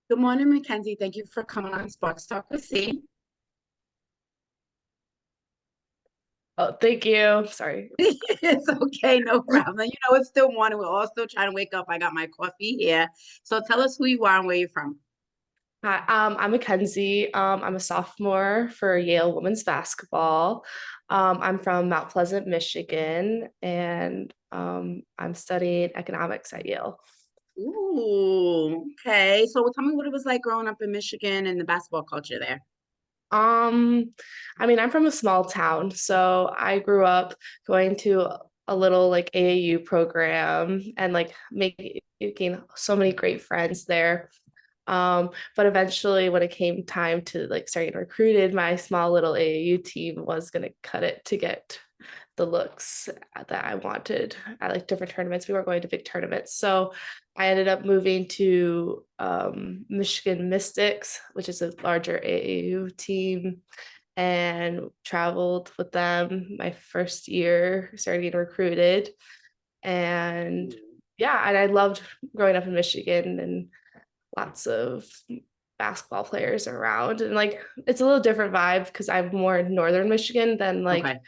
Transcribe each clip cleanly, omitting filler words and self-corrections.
Good morning, Mackenzie. Thank you for coming on Sparks Talk with C. Oh, thank you. Sorry. It's okay, no problem. It's still morning. We're all still trying to wake up. I got my coffee here. So tell us who you are and where you're from. Hi, I'm Mackenzie. I'm a sophomore for Yale women's basketball. I'm from Mount Pleasant, Michigan, and I'm studying economics at Yale. Ooh, okay. So tell me what it was like growing up in Michigan and the basketball culture there. Um, I'm from a small town, so I grew up going to a little like AAU program and like making so many great friends there. But eventually when it came time to like starting recruited, my small little AAU team was gonna cut it to get the looks that I wanted at like different tournaments. We were going to big tournaments. So I ended up moving to Michigan Mystics, which is a larger AAU team, and traveled with them my first year starting getting recruited. And yeah, and I loved growing up in Michigan and lots of basketball players around. And like it's a little different vibe because I'm more in northern Michigan than like Okay.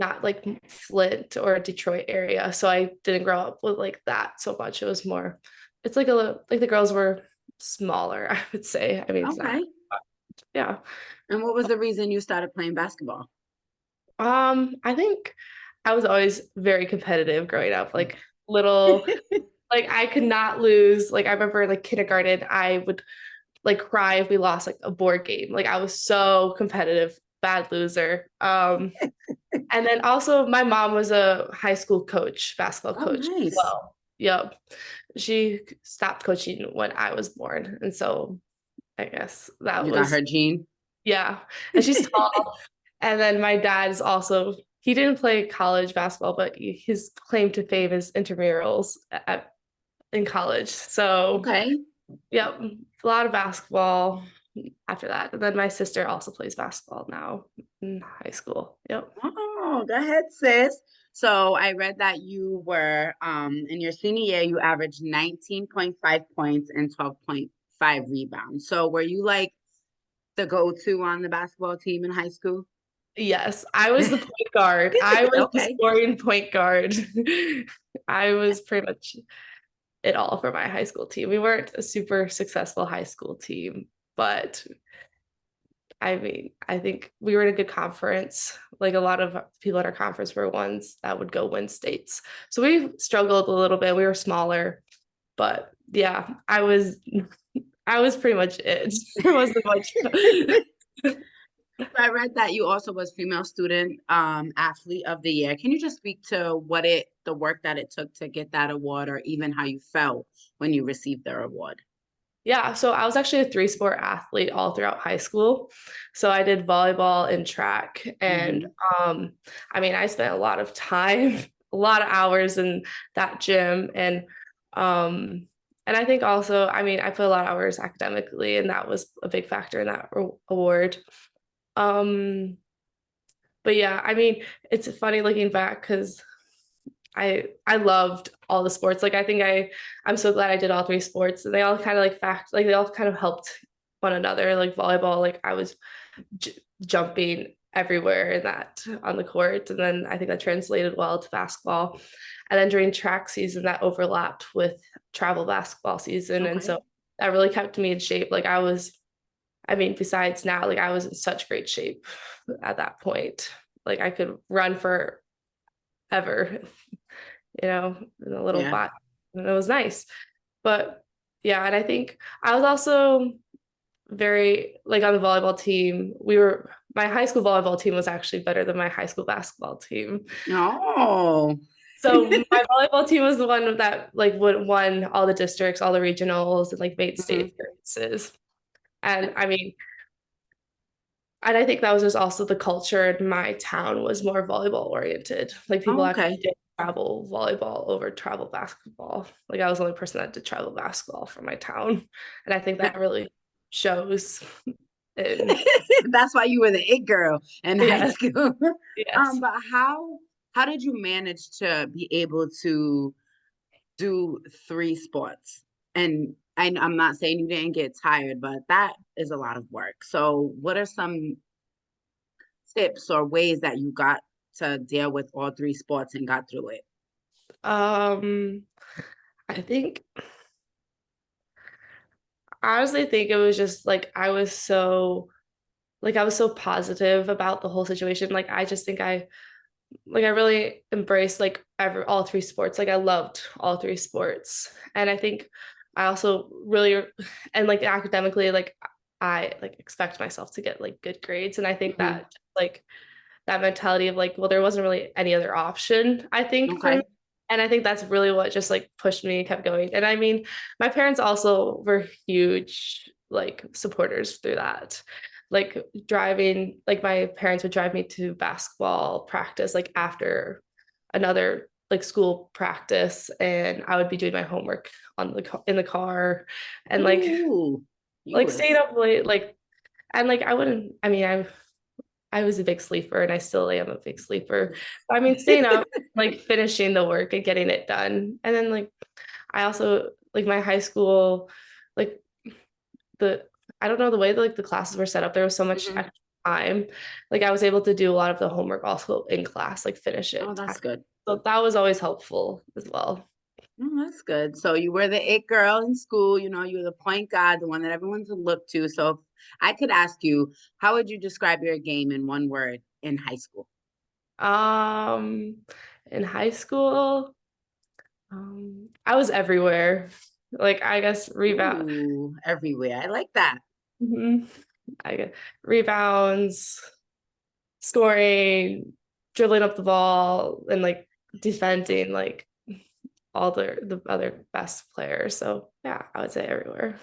not like Flint or Detroit area. So I didn't grow up with like that so much. It was more, it's like a little, like the girls were smaller, I would say. It's not, Okay. yeah. And what was the reason you started playing basketball? I think I was always very competitive growing up, like little, like I could not lose. Like I remember like kindergarten, I would like cry if we lost like a board game. Like I was so competitive, bad loser. And then also my mom was a high school coach, basketball Oh, coach as nice. well. Yep. She stopped coaching when I was born. And so I guess that You got was, her gene? yeah. And she's tall. And then my dad's also, he didn't play college basketball, but his claim to fame is intramurals in college. So, Okay. yep, a lot of basketball after that. And then my sister also plays basketball now in high school. Yep. Oh, go ahead, sis. So I read that you were in your senior year, you averaged 19.5 points and 12.5 rebounds. So were you like the go-to on the basketball team in high school? Yes, I was the point guard. I was the Okay. scoring point guard. I was pretty much it all for my high school team. We weren't a super successful high school team, but I think we were in a good conference. Like a lot of people in our conference were ones that would go win states. So we struggled a little bit. We were smaller, but yeah, I was pretty much it. There wasn't much. I read that you also was female student athlete of the year. Can you just speak to the work that it took to get that award or even how you felt when you received the award? Yeah, so I was actually a three-sport athlete all throughout high school. So I did volleyball and track, and Hmm. um, I spent a lot of time, a lot of hours in that gym, um, and I think also, I put a lot of hours academically, and that was a big factor in that award. Um, but yeah, it's funny looking back because I loved all the sports. Like I'm so glad I did all three sports. And they all kind of they all kind of helped one another. Like volleyball, like I was j jumping everywhere in that on the court, and then I think that translated well to basketball. And then during track season, that overlapped with travel basketball season, and Okay. so that really kept me in shape. Like besides now, like I was in such great shape at that point. Like I could run forever, in a little Yeah. bot. And it was nice. But yeah, and I think I was also very like on the volleyball team. My high school volleyball team was actually better than my high school basketball team. Oh. So my volleyball team was the one that like would won all the districts, all the regionals, and like made state Mhm. appearances. And and I think that was just also the culture in my town was more volleyball oriented. Like people Oh, actually okay. did travel volleyball over travel basketball. Like I was the only person that did travel basketball from my town. And I think that really shows in That's why you were the it girl in high yes, school. yes. But how did you manage to be able to do three sports? And I'm not saying you didn't get tired, but that is a lot of work. So what are some tips or ways that you got to deal with all three sports and got through it? Um, I think I honestly think it was just like I was so positive about the whole situation. Like I just think I really embraced like all three sports. Like I loved all three sports. And I think I also really and like academically like I like expect myself to get like good grades. And I think Hmm. that like that mentality of like, well, there wasn't really any other option, I think, for me. Okay. And I think that's really what just like pushed me and kept going. And I mean, my parents also were huge like supporters through that. Like driving, like my parents would drive me to basketball practice like after another like school practice, and I would be doing my homework on in the car and Ooh, you like staying was. up late like and like I wouldn't I mean I was a big sleeper and I still am a big sleeper. I mean, staying up, like finishing the work and getting it done. And then like I also like my high school, like the I don't know the way that like the classes were set up, there was so much Hmm. extra time. Like I was able to do a lot of the homework also in class, like finish Oh, it. that's good. So that was always helpful as well. Oh, that's good. So you were the it girl in school, you were the point guard, the one that everyone would look to. So if I could ask you, how would you describe your game in one word in high school? Um, in high school, I was everywhere. Like I guess rebound. Ooh, everywhere. I like that. Mhm. I get rebounds, scoring, dribbling up the ball, and like defending like all the other best players. So yeah, I would say everywhere.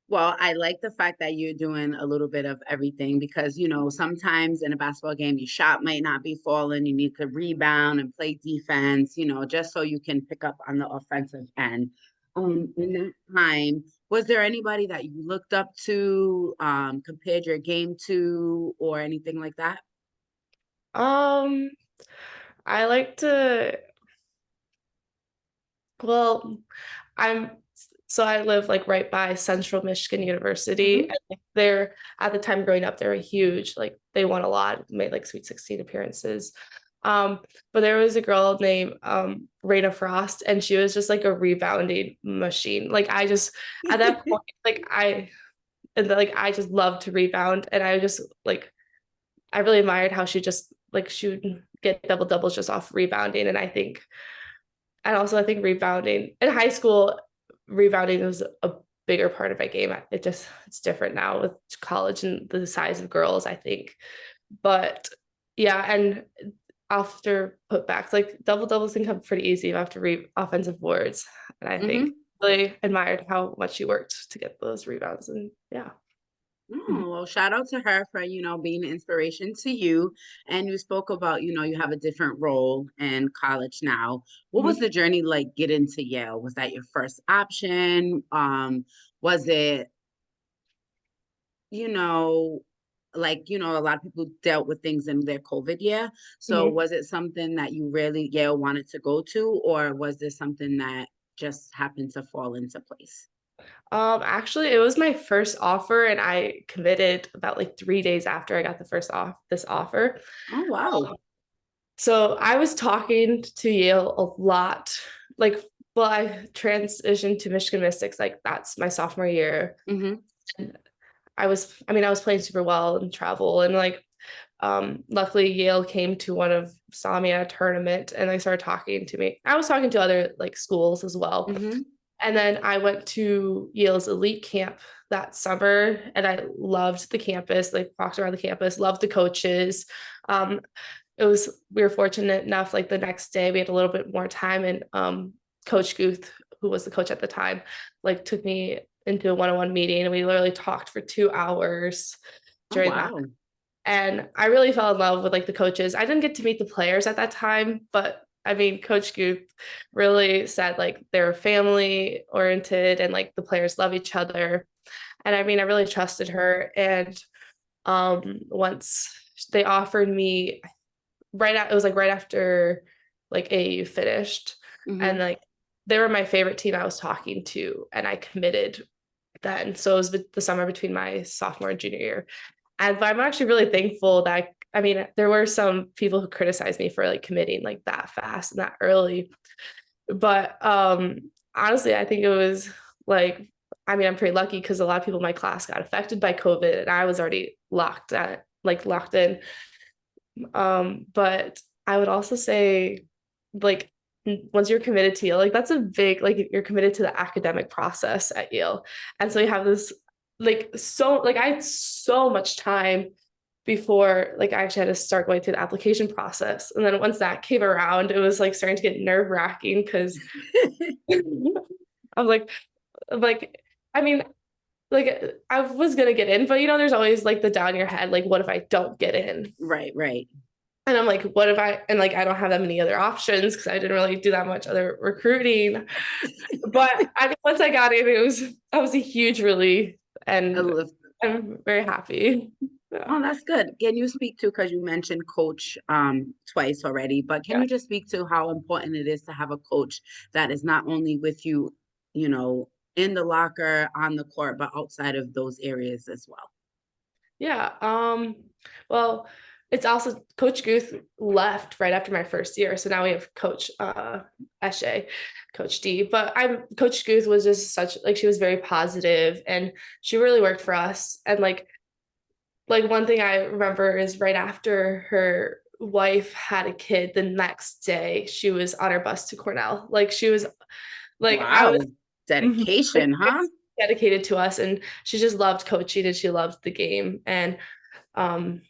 Well, I like the fact that you're doing a little bit of everything because, sometimes in a basketball game, your shot might not be falling. You need to rebound and play defense, just so you can pick up on the offensive end. In that time, was there anybody that you looked up to, compared your game to, or anything like that? Um, I like to well, I'm so I live like right by Central Michigan University, Hmm. and like, they're at the time growing up, they were huge. Like they won a lot, made like Sweet 16 appearances. Um, but there was a girl named Raina Frost, and she was just like a rebounding machine. Like I just at that point, like I just loved to rebound, and I just like I really admired how she just like she would get double doubles just off rebounding, and also I think rebounding in high school, rebounding was a bigger part of my game. It's different now with college and the size of girls, I think. But yeah, and after putbacks, like double doubles can come pretty easy after offensive boards. And I think Hmm. really admired how much she worked to get those rebounds. And yeah. Oh, well, shout out to her for, being an inspiration to you. And you spoke about, you have a different role in college now. What was the Mhm. journey like getting to Yale? Was that your first option? Was it, you know, a lot of people dealt with things in their COVID year. So Mhm. was it something that you really, Yale wanted to go to, or was this something that just happened to fall into place? Actually, it was my first offer, and I committed about like 3 days after I got this offer. Oh, wow. So I was talking to Yale a lot. Like, well, I transitioned to Michigan Mystics, like that's my sophomore year. Mm-hmm. And I was playing super well in travel, and like luckily Yale came to saw me at a tournament, and they started talking to me. I was talking to other like schools as well. Mm-hmm. And then I went to Yale's elite camp that summer, and I loved the campus, like walked around the campus, loved the coaches. Um, we were fortunate enough, like the next day we had a little bit more time, and Coach Guth, who was the coach at the time, like took me into a one-on-one meeting, and we literally talked for 2 hours Oh, during that. wow. And I really fell in love with like the coaches. I didn't get to meet the players at that time, but I mean, Coach Goop really said like they're family oriented and like the players love each other. And I mean, I really trusted her. And once they offered me it was like right after like AU finished, and Mm-hmm. like they were my favorite team I was talking to, and I committed then. So it was the summer between my sophomore and junior year. And but I'm actually really thankful that I mean, there were some people who criticized me for like committing like that fast and that early. But honestly, I think it was like, I mean, I'm pretty lucky because a lot of people in my class got affected by COVID and I was already locked in. But I would also say like once you're committed to Yale, like that's a big, like you're committed to the academic process at Yale. And so you have this like I had so much time before like I actually had to start going through the application process. And then once that came around, it was like starting to get nerve-wracking because I'm like, I mean, like I was gonna get in, but there's always like the doubt in your head, like, what if I don't get in? Right, right. And I'm like, what if and like I don't have that many other options because I didn't really do that much other recruiting. But once I got in, I was a huge relief I and love. I'm very happy. Yeah. Oh, that's good. Can you speak to, because you mentioned coach twice already, but can Yeah. you just speak to how important it is to have a coach that is not only with you, in the locker, on the court, but outside of those areas as well? Yeah. Well, it's also Coach Guth left right after my first year. So now we have Coach Eshe, Coach D. But Coach Guth was just such like she was very positive and she really worked for us. And like one thing I remember is right after her wife had a kid, the next day she was on her bus to Cornell. Like she was like I was Wow. like Dedication, huh? dedicated to us and she just loved coaching and she loved the game. Um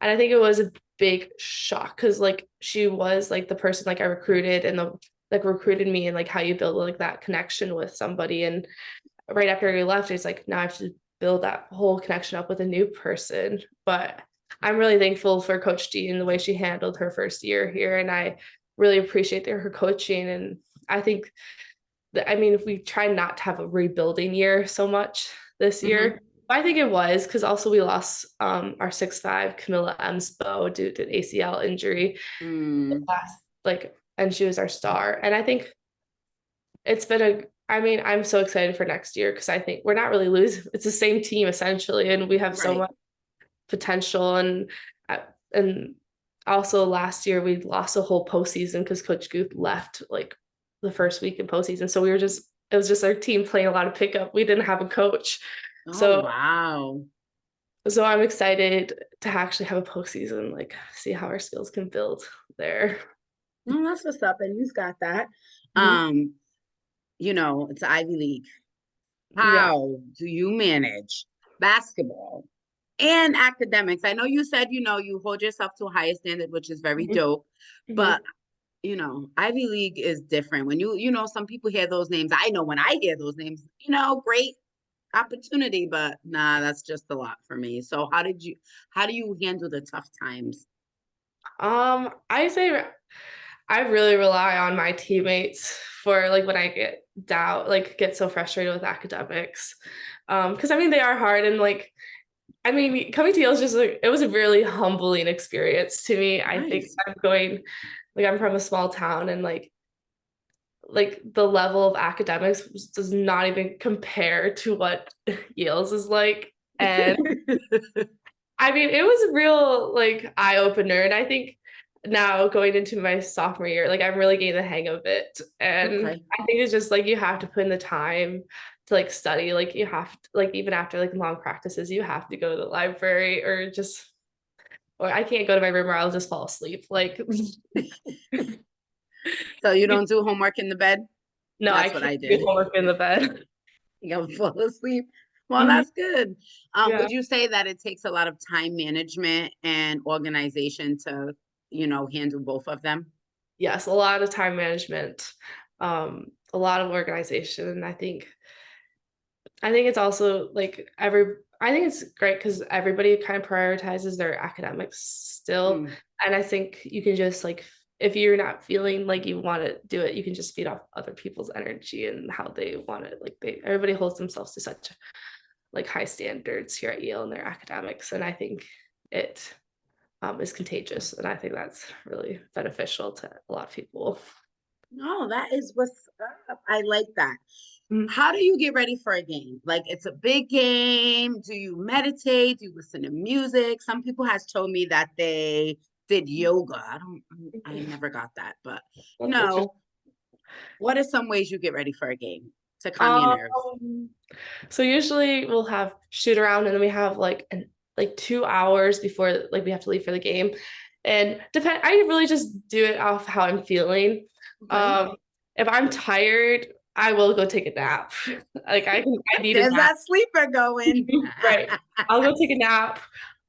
and I think it was a big shock because like she was like the person like I recruited and the like recruited me and like how you build like that connection with somebody. And right after we left, it's like now I have to build that whole connection up with a new person. But I'm really thankful for Coach D and the way she handled her first year here. And I really appreciate her coaching. And I think that, I mean, if we try not to have a rebuilding year so much this Hmm. year, I think it was because also we lost our 6'5" Camilla Emsbo due to an ACL injury Mm, last and she was our star. And I think it's been I mean, I'm so excited for next year because I think we're not really losing. It's the same team essentially, and we have so right. much potential. Uh, and also last year we lost a whole postseason because Coach Guth left like the first week in postseason. So it was just our team playing a lot of pickup. We didn't have a coach. Oh, So wow. I'm excited to actually have a postseason, like see how our skills can build there. No, that's what's up. And you've got that. Mhm. Um, it's Ivy League. Yeah. How do you manage basketball and academics? I know you said, you hold yourself to a higher standard, which is very Mhm. dope, Mhm. but Ivy League is different. When some people hear those names. I know when I hear those names, great opportunity, but nah, that's just a lot for me. So how do you handle the tough times? I say I really rely on my teammates for like when I get so frustrated with academics. Because I mean they are hard and like I mean coming to Yale is just like it was a really humbling experience to me. I think Nice. I'm from a small town and like the level of academics does not even compare to what Yale's is like. And I mean, it was a real like eye opener. And I think now going into my sophomore year, like I'm really getting the hang of it. And Okay. I think it's just like you have to put in the time to like study. Like you have to like even after like long practices, you have to go to the library or I can't go to my room or I'll just fall asleep. Like So you don't do homework in the bed? no, I That's what can't I do did. homework in the bed. You fall asleep. Well, Mhm. that's good. Yeah. Would you say that it takes a lot of time management and organization to, handle both of them? Yes, a lot of time management, a lot of organization. And I think it's also like I think it's great because everybody kind of prioritizes their academics still. Mm, And I think you can just like if you're not feeling like you want to do it, you can just feed off other people's energy and how they want it. Like everybody holds themselves to such like high standards here at Yale in their academics. And I think it is contagious. And I think that's really beneficial to a lot of people. No, that is what's up. I like that. Mm. How do you get ready for a game? Like it's a big game. Do you meditate? Do you listen to music? Some people has told me that they did yoga. I never got that, but That's interesting. what are some ways you get ready for a game to calm your nerves? Um, so usually we'll have shoot around and then we have like 2 hours before like we have to leave for the game. And I really just do it off how I'm feeling. Okay. Um, if I'm tired, I will go take a nap. I need a There's nap. that sleeper going. Right. I'll go take a nap.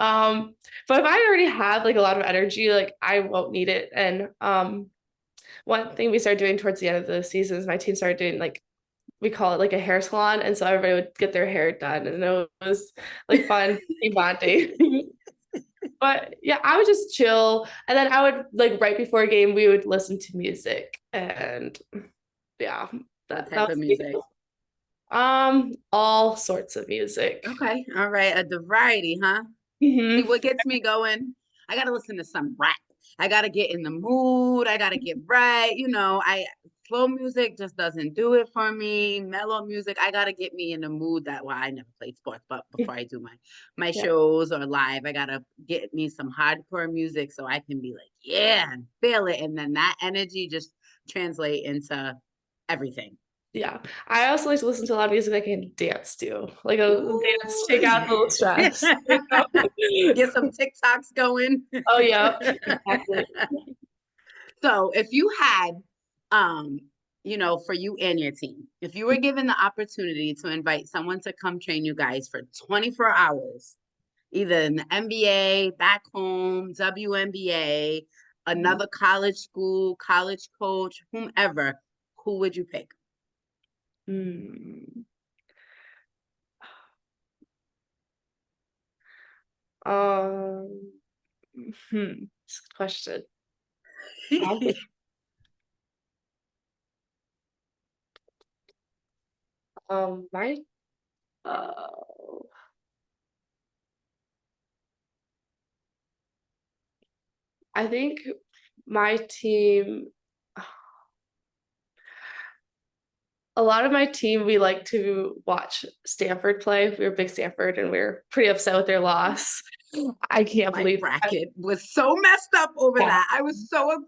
Um, but if I already have like a lot of energy, like I won't need it. And one thing we started doing towards the end of the season is my team started doing like we call it like a hair salon, and so everybody would get their hair done, and it was like fun bonding. But yeah, I would just chill, and then I would like right before a game we would listen to music, and yeah, What that type of was music? all sorts of music. Okay. All right. A variety, huh? See Hmm. what gets me going? I gotta listen to some rap. I gotta get in the mood. I gotta get right. I slow music just doesn't do it for me. Mellow music, I gotta get me in the mood that well, I never played sports, but before I do my Yeah, shows or live, I gotta get me some hardcore music so I can be like, yeah, and feel it. And then that energy just translate into everything. yeah. I also like to listen to a lot of music I can dance to, like a dance, Ooh. take out a little stress. Get some TikToks going. Oh yeah, exactly. So if you had, um, for you and your team, if you were given the opportunity to invite someone to come train you guys for 24 hours, either in the NBA, back home, WNBA, another college school, college coach, whomever, who would you pick? Hmm. Um, That's a good question. Um, my uh, I think my team, a lot of my team, we like to watch Stanford play. We were big Stanford, and we are pretty upset with their loss. I can't My believe that. bracket was so messed up over Yeah. that. I was so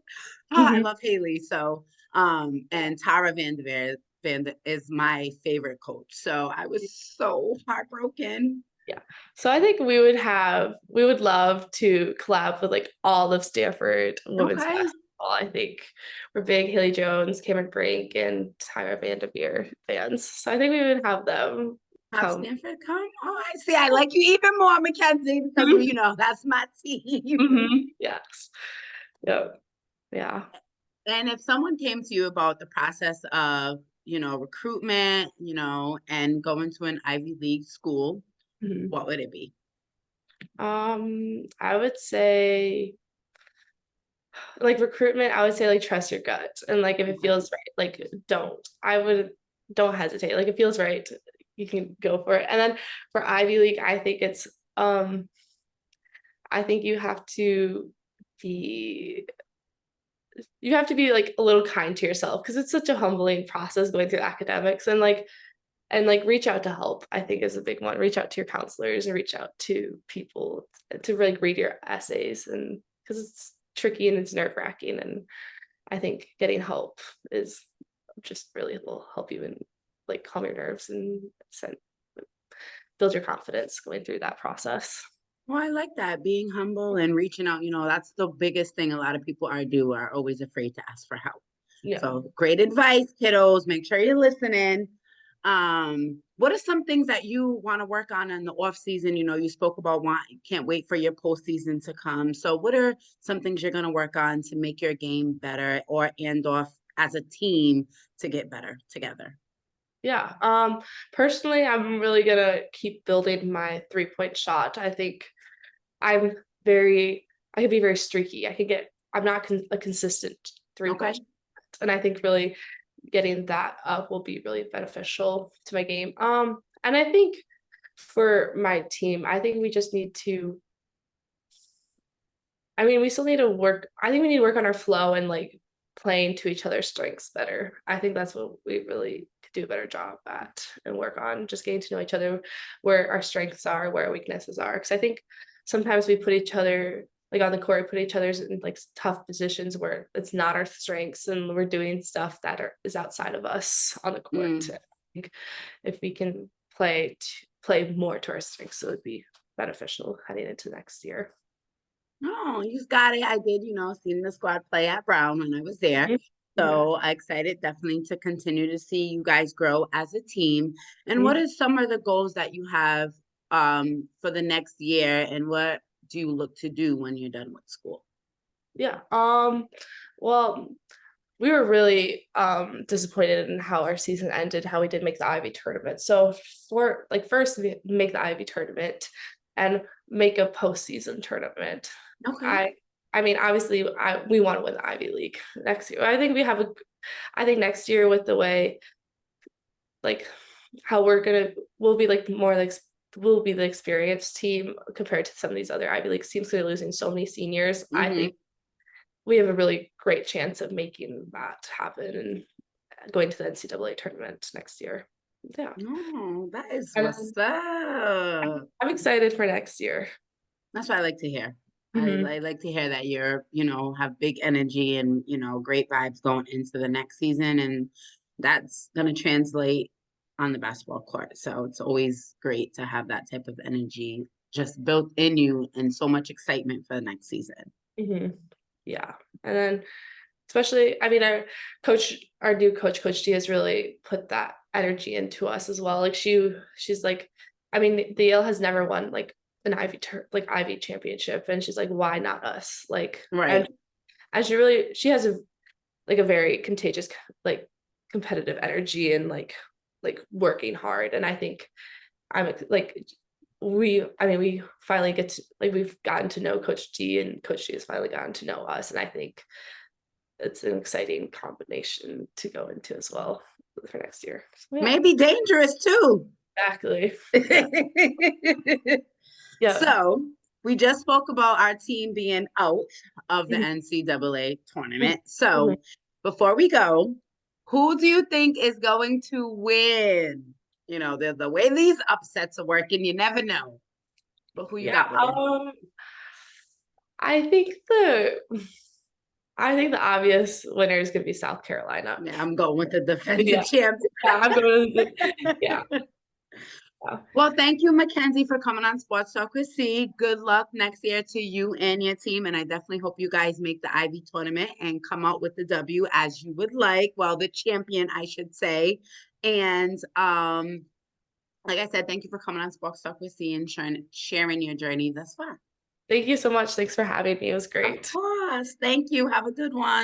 I Mhm. love Haley. So and Tara Van is my favorite coach. So I was so heartbroken. Yeah. So I think we would love to collab with like all of Stanford women's Okay. basketball. I think we're big Haley Jones, Cameron Brink, and Tyra Vanderveer fans. So I think we would have them Have come. Stanford come. Oh, I see. I like you even more, Mackenzie, because that's my team. Mhm. Yes. Yep. Yeah. And if someone came to you about the process of, recruitment, and going to an Ivy League school, Mhm. what would it be? I would say like recruitment, I would say like trust your gut and like if it Okay. feels right, like don't hesitate. Like it feels right, you can go for it. And then for Ivy League, I think be you have to be like a little kind to yourself because it's such a humbling process going through academics and reach out to help. I think is a big one. Reach out to your counselors and reach out to people to like read your essays and because it's tricky and it's nerve-wracking and I think getting help is just really will help you and like calm your nerves and build your confidence going through that process. Well, I like that being humble and reaching out. That's the biggest thing a lot of people are always afraid to ask for help. Yeah. So great advice, kiddos. Make sure you're listening. What are some things that you want to work on in the off season? You spoke about you can't wait for your postseason to come. So what are some things you're gonna work on to make your game better or and off as a team to get better together? Yeah. Personally, I'm really gonna keep building my 3-point shot. I think I'm I could be very streaky. I'm not a consistent 3-point Okay. shot. And I think really getting that up will be really beneficial to my game. And I think for my team, I think we just need to, I mean, we still need to work. I think we need to work on our flow and like playing to each other's strengths better. I think that's what we really could do a better job at and work on, just getting to know each other, where our strengths are, where our weaknesses are. Because I think sometimes we put each other like on the court, we put each other's in like tough positions where it's not our strengths and we're doing stuff that is outside of us on the court. Mm. I think if we can play more to our strengths, it would be beneficial heading into next year. No, you got it. I did, seeing the squad play at Brown when I was there. Mhm. So I excited definitely to continue to see you guys grow as a team. And what Mhm. is some of the goals that you have for the next year, and what do you look to do when you're done with school? Yeah. Well, we were really disappointed in how our season ended, how we did make the Ivy tournament. So for like first we make the Ivy tournament and make a postseason tournament. Okay. I mean, obviously we want to win the Ivy League next year. I think next year with the way like how we'll be like more like we'll be the experienced team compared to some of these other Ivy League teams. They're losing so many seniors. I Mm-hmm. think we have a really great chance of making that happen and going to the NCAA tournament next year. Yeah. Oh, that is And what's up. I'm excited for next year. That's what I like to hear. Mhm. I like to hear that you're, have big energy and, great vibes going into the next season. And that's going to translate on the basketball court. So it's always great to have that type of energy just built in you and so much excitement for the next season. Mhm. Yeah. And then especially, I mean, our new coach, Coach D, has really put that energy into us as well. Like she's like, I mean, the Yale has never won like an Ivy championship, and she's like, why not us? Like, Right. and she has a very contagious like competitive energy and like working hard. And I think like we finally get to like we've gotten to know Coach D, and Coach D has finally gotten to know us, and I think it's an exciting combination to go into as well for next year. So, yeah, Maybe dangerous too. exactly. Yeah. Yeah. So we just spoke about our team being out of the Mhm. NCAA Mhm. tournament. Mhm. So before we go, who do you think is going to win? The way these upsets are working, you never know. But who you Yeah. got winning? I think the I think the obvious winner is gonna be South Carolina. Yeah, I'm going with the defending Yeah. champs. Yeah, I'm going to yeah. Yeah. Well, thank you, Mackenzie, for coming on Sports Talk with C. Good luck next year to you and your team. And I definitely hope you guys make the Ivy tournament and come out with the W as you would like. Well, the champion, I should say. And like I said, thank you for coming on Sports Talk with C and sharing your journey thus far. Thank you so much. Thanks for having me. It was Of great. course. Thank you. Have a good one.